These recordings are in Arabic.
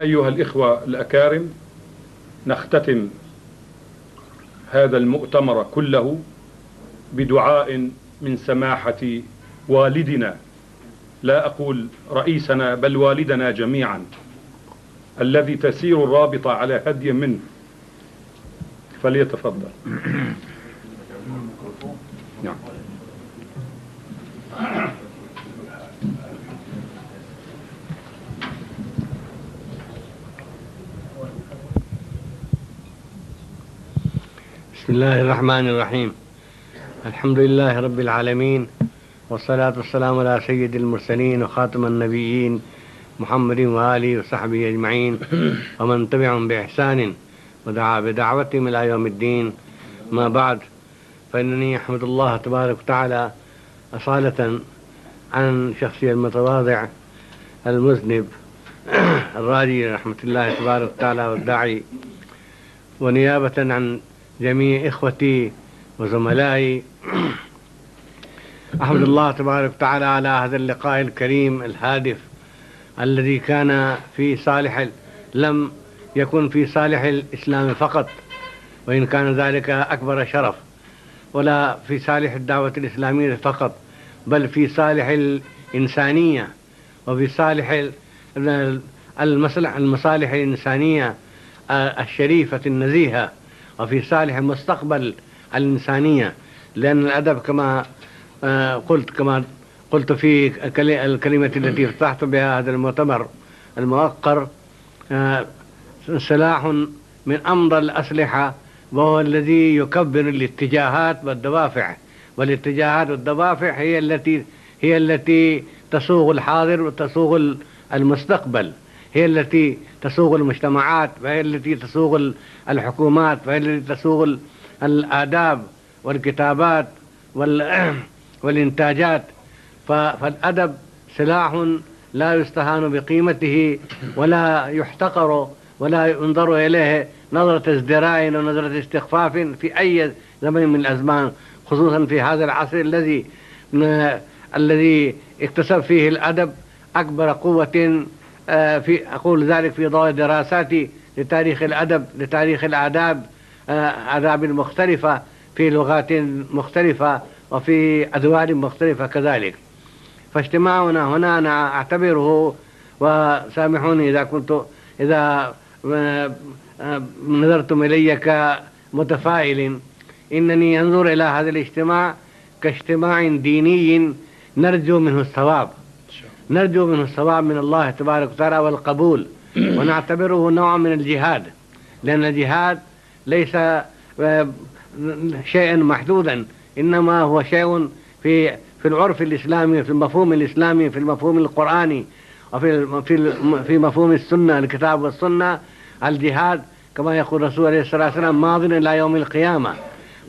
أيها الإخوة الأكارم، نختتم هذا المؤتمر كله بدعاء من سماحة والدنا، لا أقول رئيسنا بل والدنا جميعا، الذي تسير الرابطة على هدي منه، فليتفضل. نعم. بسم الله الرحمن الرحيم. الحمد لله رب العالمين، والصلاة والسلام على سيد المرسلين وخاتم النبيين محمد وآله وصحبه أجمعين ومن تبعهم بإحسان ودعا بدعوتهم إلى يوم الدين. ما بعد، فإنني أحمد الله تبارك وتعالى أصالة عن شخصي المتواضع المذنب الراجي رحمة الله تبارك وتعالى والداعي، ونيابة عن جميع إخوتي وزملائي، أحمد الله تبارك وتعالى على هذا اللقاء الكريم الهادف الذي كان في صالح لم يكن في صالح الإسلام فقط، وإن كان ذلك أكبر شرف، ولا في صالح الدعوة الإسلامية فقط، بل في صالح الإنسانية وفي صالح المصالح الإنسانية الشريفة النزيهة، وفي صالح المستقبل الإنسانية. لأن الأدب كما قلت في الكلمة التي فتحت بها هذا المؤتمر الموقر، سلاح من أمر الأسلحة، وهو الذي يكبر الاتجاهات والدوافع، والاتجاهات والدوافع هي التي تسوغ الحاضر وتسوغ المستقبل، هي التي تسوغ المجتمعات، وهي التي تسوغ الحكومات، وهي التي تسوغ الآداب والكتابات والإنتاجات. فالأدب سلاح لا يستهان بقيمته ولا يحتقر ولا ينظر إليه نظرة ازدراء ونظرة استخفاف في أي زمن من الأزمان، خصوصا في هذا العصر الذي اكتسب فيه الأدب أكبر قوة. أقول ذلك في ضوء دراساتي لتاريخ الأدب، لتاريخ الآداب، آداب مختلفة في لغات مختلفة وفي أدوار مختلفة كذلك. فاجتماعنا هنا أنا أعتبره، وسامحوني إذا نظرتم إلي كمتفائل، إنني أنظر إلى هذا الاجتماع كاجتماع ديني نرجو منه الثواب، نرجو منه الثواب من الله تبارك وتعالى والقبول، ونعتبره نوع من الجهاد، لأن الجهاد ليس شيئا محدودا، إنما هو شيء في العرف الإسلامي، في المفهوم الإسلامي، في المفهوم القرآني، وفي مفهوم السنة، الكتاب والسنة. الجهاد كما يقول الرسول عليه الصلاة والسلام ماضٍ إلى يوم القيامة،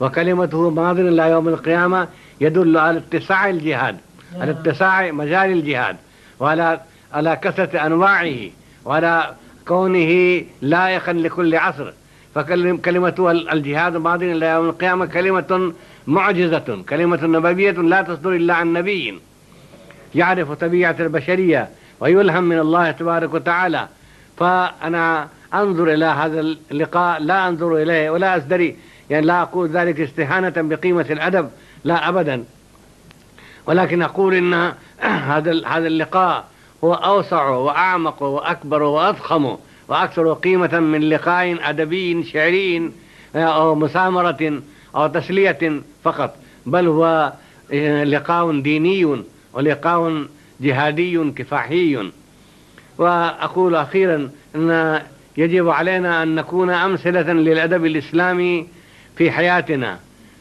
وكلمته ماضٍ إلى يوم القيامة يدل على اتساع الجهاد، على اتساع مجال الجهاد، وعلى كثرة أنواعه، وعلى كونه لائقا لكل عصر. فكلمة الجهاد ماضٍ إلى يوم القيامة كلمة معجزة، كلمة نبوية لا تصدر إلا عن نبي يعرف طبيعة البشرية ويلهم من الله تبارك وتعالى. فأنا أنظر إلى هذا اللقاء، لا أنظر إليه ولا أزدري، يعني لا أقول ذلك استهانة بقيمة الأدب، لا أبدا، ولكن أقول إن هذا اللقاء هو أوسع وأعمق وأكبر وأضخم وأكثر قيمة من لقاء أدبي شعري أو مسامرة أو تسلية فقط، بل هو لقاء ديني ولقاء جهادي كفاحي. وأقول أخيرا أن يجب علينا أن نكون أمثلة للأدب الإسلامي في حياتنا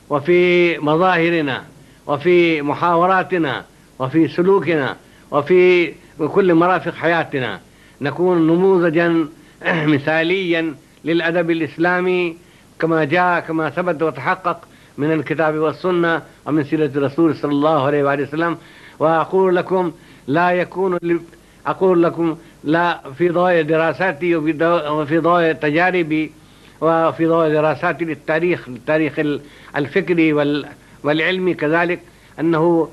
وفي مظاهرنا وفي محاوراتنا وفي سلوكنا وفي كل مرافق حياتنا، نكون نموذجا مثاليا للأدب الإسلامي كما ثبت وتحقق من الكتاب والسنة ومن سيرة الرسول صلى الله عليه وآله وسلم. وأقول لكم لا في ضوء دراساتي وفي ضوء تجاربي وفي ضوء دراساتي للتاريخ الفكري والعلمي كذلك، أنه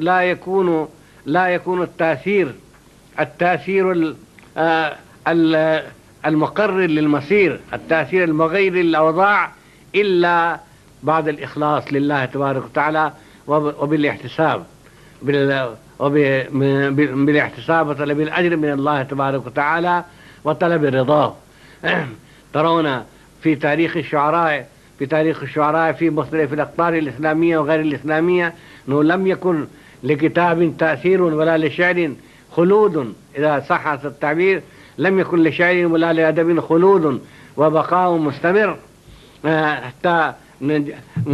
لا يكون التأثير المقرر للمصير، التأثير المغير للأوضاع، إلا بعد الإخلاص لله تبارك وتعالى وبالاحتساب بالاحتساب وطلب الأجر من الله تبارك وتعالى وطلب رضاه. ترون في تاريخ الشعراء في مختلف الأقطار الإسلامية وغير الإسلامية أنه لم يكن لكتاب تأثير ولا لشعر خلود، إذا صح التعبير، لم يكن لشعر ولا لأدب خلود وبقاء مستمر، حتى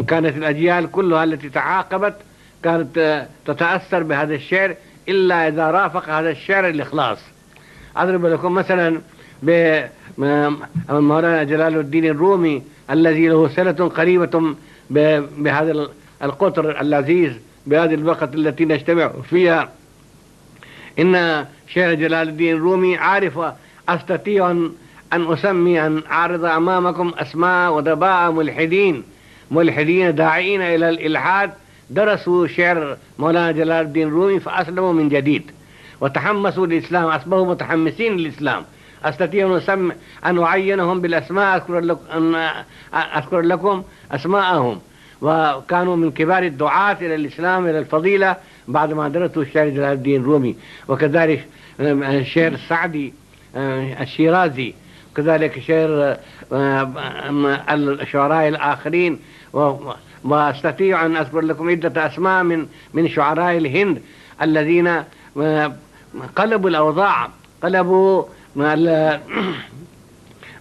كانت الأجيال كلها التي تعاقبت كانت تتأثر بهذا الشعر، إلا إذا رافق هذا الشعر الإخلاص. أضرب لكم مثلا مولانا جلال الدين الرومي الذي له صلة قريبة بهذا القطر اللذيذ بهذه الوقت التي نجتمع فيها. إن شيخ جلال الدين الرومي عارف أستطيع أن أسمي أن أعرض أمامكم أسماء ودباء ملحدين داعين إلى الإلحاد درسوا شعر مولانا جلال الدين الرومي فأسلموا من جديد وتحمسوا للإسلام، أصبحوا متحمسين للإسلام. أستطيع أن أعينهم بالأسماء، أذكر لكم أسماءهم، وكانوا من كبار الدعاة إلى الإسلام إلى الفضيلة بعد ما درسوا الشعر جلال الدين الرومي. وكذلك الشعر السعدي الشيرازي، وكذلك شعر الشعراء الآخرين. وأستطيع أن أذكر لكم عدة أسماء من شعراء الهند الذين قلبوا الأوضاع، قلبوا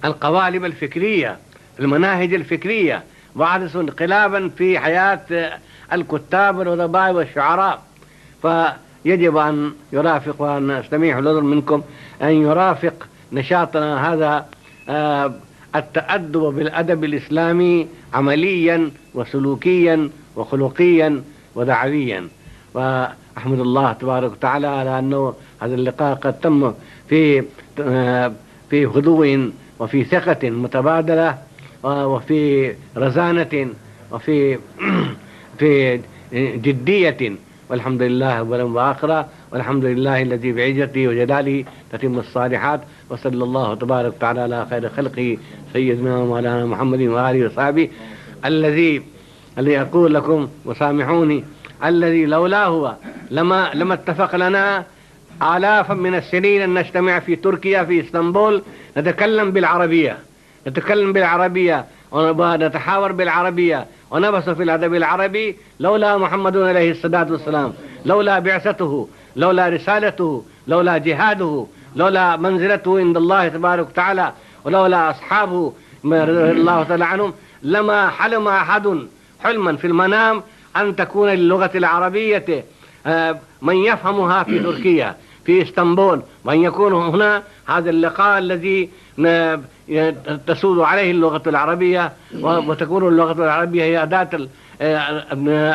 القوالب الفكرية، المناهج الفكرية، وحدثوا انقلابا في حياة الكتاب والأدباء والشعراء. فيجب أن يرافق، وأن أستميح العذر منكم، أن يرافق نشاطنا هذا التأدب بالأدب الإسلامي عمليا وسلوكيا وخلقيا ودعويا. وأحمد الله تبارك وتعالى على أنه هذا اللقاء قد تم في هدوء وفي ثقة متبادلة وفي رزانة وفي جدية، والحمد لله أولا وآخرا، والحمد لله الذي بعزته وجلاله تتم الصالحات. وصلى الله تبارك وتعالى على خير خلقه سيدنا ومولانا محمد وآله وصحبه، الذي أقول لكم وسامحوني، الذي لولا هو لما اتفق لنا آلافا من السنين أن نجتمع في تركيا في اسطنبول نتكلم بالعربية ونتحاور بالعربية ونبث في الأدب العربي، لولا محمد عليه الصلاة والسلام، لولا بعثته، لولا رسالته، لولا جهاده، لولا منزلته عند الله تبارك وتعالى، ولولا أصحابه رضي الله تعالى عنهم، لما حلم أحد حلما في المنام أن تكون للغة العربية من يفهمها في تركيا في اسطنبول، وأن يكون هنا هذا اللقاء الذي تسود عليه اللغة العربية، وتكون اللغة العربية هي أداة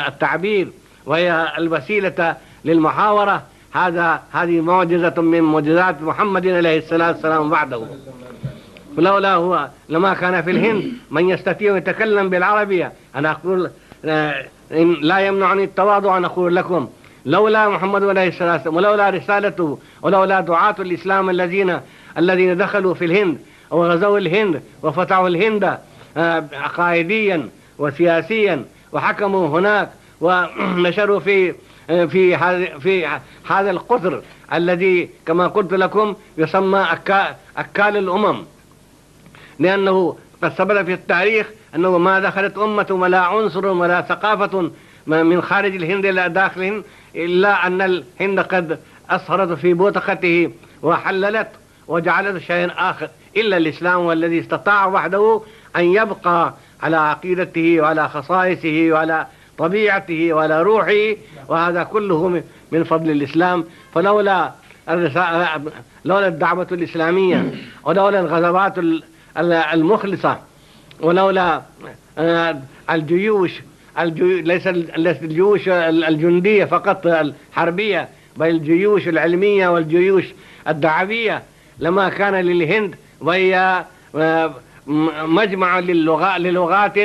التعبير وهي الوسيلة للمحاورة. هذه معجزة من معجزات محمد عليه الصلاة والسلام بعده. ولولا هو لما كان في الهند من يستطيع أن يتكلم بالعربية. أنا أقول لا يمنعني التواضع أن أقول لكم لولا محمد عليه الصلاة والسلام ولولا رسالته ولولا دعاة الإسلام الذين دخلوا في الهند وغزوا الهند وفتحوا الهند عقائديا وسياسيا وحكموا هناك ونشروا في هذا القطر الذي كما قلت لكم يسمى أكال الأمم، لأنه قد ثبت في التاريخ أنه ما دخلت أمة ولا عنصر ولا ثقافة من خارج الهند إلى داخل الهند إلا أن الهند قد أصهرت في بوتقته وحللت وجعلت شيئا آخر إلا الإسلام، والذي استطاع وحده أن يبقى على عقيدته وعلى خصائصه وعلى طبيعته وعلى روحه، وهذا كله من فضل الإسلام. فلولا الدعوة الإسلامية ولولا الغزوات المخلصة ولولا الجيوش ليس الجيوش الجندية فقط الحربية، بل الجيوش العلمية والجيوش الدعوية، لما كان للهند وهي مجمع للغات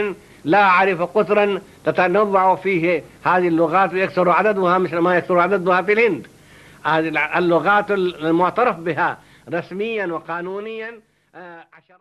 لا أعرف قطرا تتنوع فيه هذه اللغات ويكثر عددها مثل ما يكثر عددها في الهند. هذه اللغات المعترف بها رسميا وقانونيا عشرات